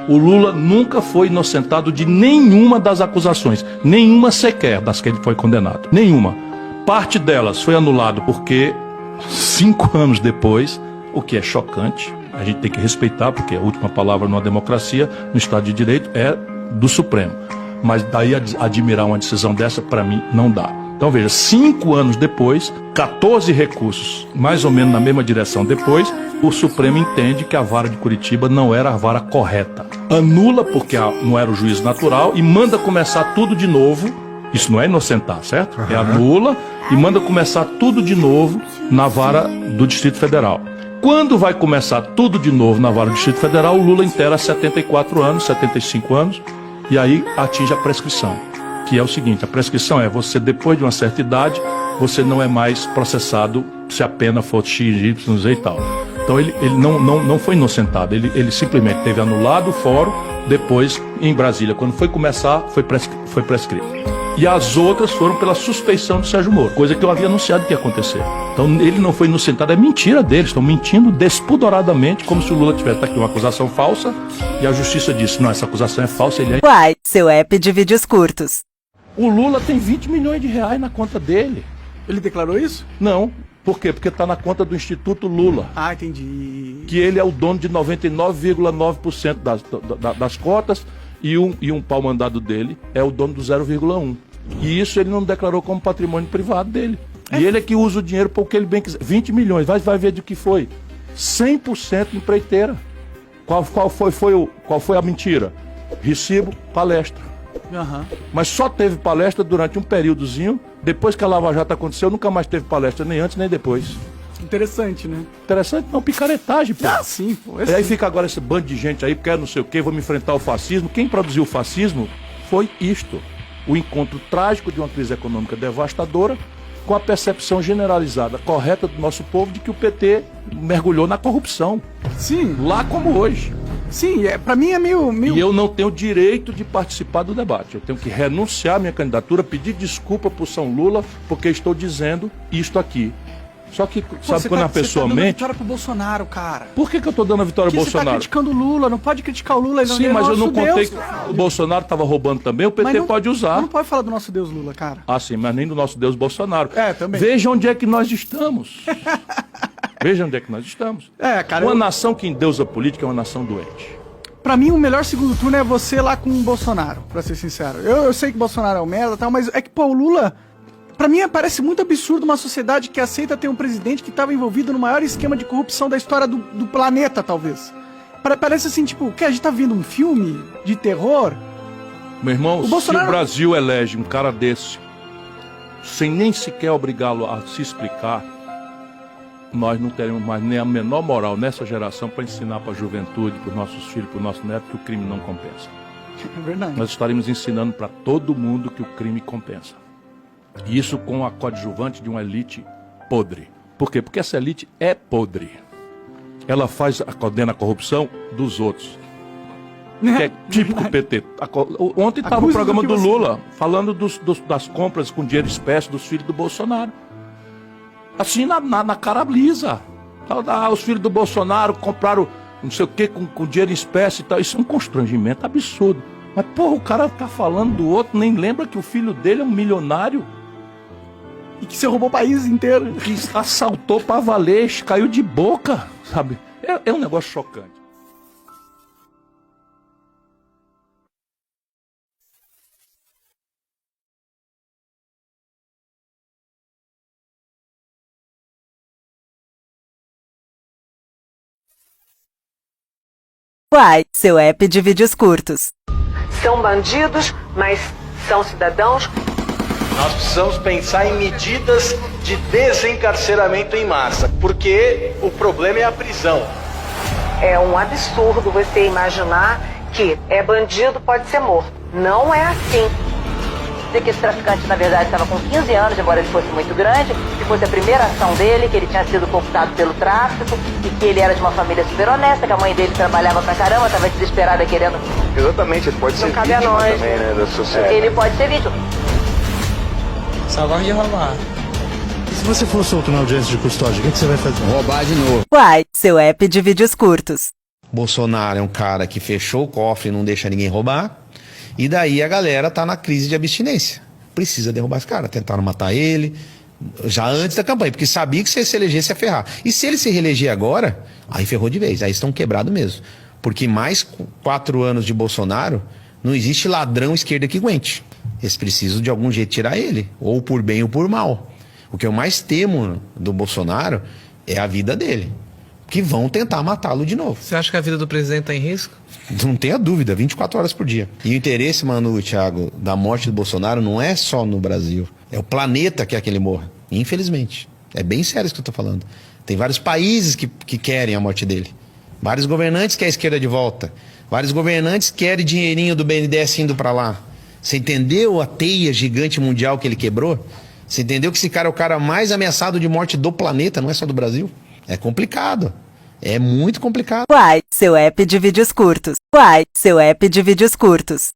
O Lula nunca foi inocentado de nenhuma das acusações, nenhuma sequer das que ele foi condenado, nenhuma. Parte delas foi anulado porque 5 anos depois, o que é chocante, a gente tem que respeitar, porque a última palavra numa democracia, no Estado de Direito, é do Supremo. Mas daí admirar uma decisão dessa, para mim, não dá. Então veja, 5 anos depois, 14 recursos, mais ou menos na mesma direção depois, o Supremo entende que a vara de Curitiba não era a vara correta. Anula, porque não era o juízo natural, e manda começar tudo de novo. Isso não é inocentar, certo? É anula e manda começar tudo de novo na vara do Distrito Federal. Quando vai começar tudo de novo na vara do Distrito Federal, o Lula inteira 74 anos, 75 anos, e aí atinge a prescrição. Que é o seguinte, a prescrição é você, depois de uma certa idade, você não é mais processado se a pena for X, Y, Z e tal. Então ele não foi inocentado, ele simplesmente teve anulado o fórum, depois em Brasília, quando foi começar, foi prescrito. E as outras foram pela suspeição do Sérgio Moro, coisa que eu havia anunciado que ia acontecer. Então ele não foi inocentado, é mentira deles, estão mentindo despudoradamente, como se o Lula tivesse aqui uma acusação falsa, e a justiça disse, não, essa acusação é falsa, ele é... Uai, seu app de vídeos curtos. O Lula tem 20 milhões de reais na conta dele. Ele declarou isso? Não. Por quê? Porque está na conta do Instituto Lula. Ah, entendi. Que ele é o dono de 99,9% das cotas e um pau-mandado dele é o dono do 0,1%. E isso ele não declarou como patrimônio privado dele. E ele é que usa o dinheiro para o que ele bem quiser. 20 milhões, vai ver do que foi. 100% empreiteira. Qual foi a mentira? Recibo, palestra. Uhum. Mas só teve palestra durante um períodozinho. Depois que a Lava Jato aconteceu, nunca mais teve palestra, nem antes nem depois. Interessante, né? Interessante, não, picaretagem, pô. Ah, sim, pô. E aí fica agora esse bando de gente aí, quer não sei o quê, vamos enfrentar o fascismo. Quem produziu o fascismo foi isto. O encontro trágico de uma crise econômica devastadora com a percepção generalizada, correta do nosso povo de que o PT mergulhou na corrupção. Sim. Lá como hoje. Sim, pra mim é meio... E eu não tenho direito de participar do debate. Eu tenho que renunciar à minha candidatura, pedir desculpa pro São Lula, porque estou dizendo isto aqui. Só que, sabe quando a pessoa mente... Você tá dando mente... vitória pro Bolsonaro, cara. Por que eu tô dando a vitória ao Bolsonaro? Você tá criticando o Lula, não pode criticar o Lula. Sim, mas eu não contei que o Bolsonaro estava roubando também, o PT pode usar. Não pode falar do nosso Deus Lula, cara. Ah, sim, mas nem do nosso Deus Bolsonaro. É, também. Veja onde é que nós estamos. Veja onde é que nós estamos. É, cara... Uma nação que endeusa a política é uma nação doente. Pra mim, o melhor segundo turno é você lá com o Bolsonaro, pra ser sincero. Eu sei que o Bolsonaro é um merda e tal, mas é que, pô, o Lula... Pra mim, parece muito absurdo uma sociedade que aceita ter um presidente que estava envolvido no maior esquema de corrupção da história do planeta, talvez. Parece assim, tipo, o que? A gente tá vendo um filme de terror? Meu irmão, Bolsonaro... se o Brasil elege um cara desse, sem nem sequer obrigá-lo a se explicar, nós não teremos mais nem a menor moral nessa geração para ensinar para a juventude, para os nossos filhos, para o nosso neto, que o crime não compensa. É verdade. Nós estaremos ensinando para todo mundo que o crime compensa. E isso com a coadjuvante de uma elite podre. Por quê? Porque essa elite é podre. Ela condena a corrupção dos outros. Que é típico PT. Ontem estava o programa do Lula falando das compras com dinheiro espécie dos filhos do Bolsonaro. Assim, na cara lisa. Os filhos do Bolsonaro compraram não sei o que com dinheiro em espécie e tal. Isso é um constrangimento absurdo. Mas, porra, o cara tá falando do outro, nem lembra que o filho dele é um milionário. E que você roubou o país inteiro. Que assaltou pra valer, caiu de boca, sabe? É um negócio chocante. Uai, seu app de vídeos curtos. São bandidos, mas são cidadãos. Nós precisamos pensar em medidas de desencarceramento em massa, porque o problema é a prisão. É um absurdo você imaginar que bandido pode ser morto. Não é assim. Que esse traficante, na verdade, estava com 15 anos, embora ele fosse muito grande, que fosse a primeira ação dele, que ele tinha sido cooptado pelo tráfico, e que ele era de uma família super honesta, que a mãe dele trabalhava pra caramba, estava desesperada querendo... Exatamente, ele pode ser vítima também, né, da sociedade. Ele pode ser vítima. Salvar de roubar. E se você for solto na audiência de custódia, o que você vai fazer? Roubar de novo. Uai, seu app de vídeos curtos. Bolsonaro é um cara que fechou o cofre e não deixa ninguém roubar. E daí a galera tá na crise de abstinência. Precisa derrubar esse cara. Tentaram matar ele já antes da campanha, porque sabia que se ele se elegesse ia ferrar. E se ele se reeleger agora, aí ferrou de vez. Aí estão quebrados mesmo. Porque mais 4 anos de Bolsonaro, não existe ladrão esquerda que aguente. Eles precisam de algum jeito tirar ele, ou por bem ou por mal. O que eu mais temo do Bolsonaro é a vida dele. Que vão tentar matá-lo de novo. Você acha que a vida do presidente está em risco? Não tenha dúvida, 24 horas por dia. E o interesse, Manu, Thiago, da morte do Bolsonaro não é só no Brasil. É o planeta que quer que ele morra. Infelizmente. É bem sério isso que eu tô falando. Tem vários países que querem a morte dele. Vários governantes querem a esquerda de volta. Vários governantes querem dinheirinho do BNDES indo para lá. Você entendeu a teia gigante mundial que ele quebrou? Você entendeu que esse cara é o cara mais ameaçado de morte do planeta, não é só do Brasil? É complicado. É muito complicado. Uai, seu app de vídeos curtos. Uai, seu app de vídeos curtos.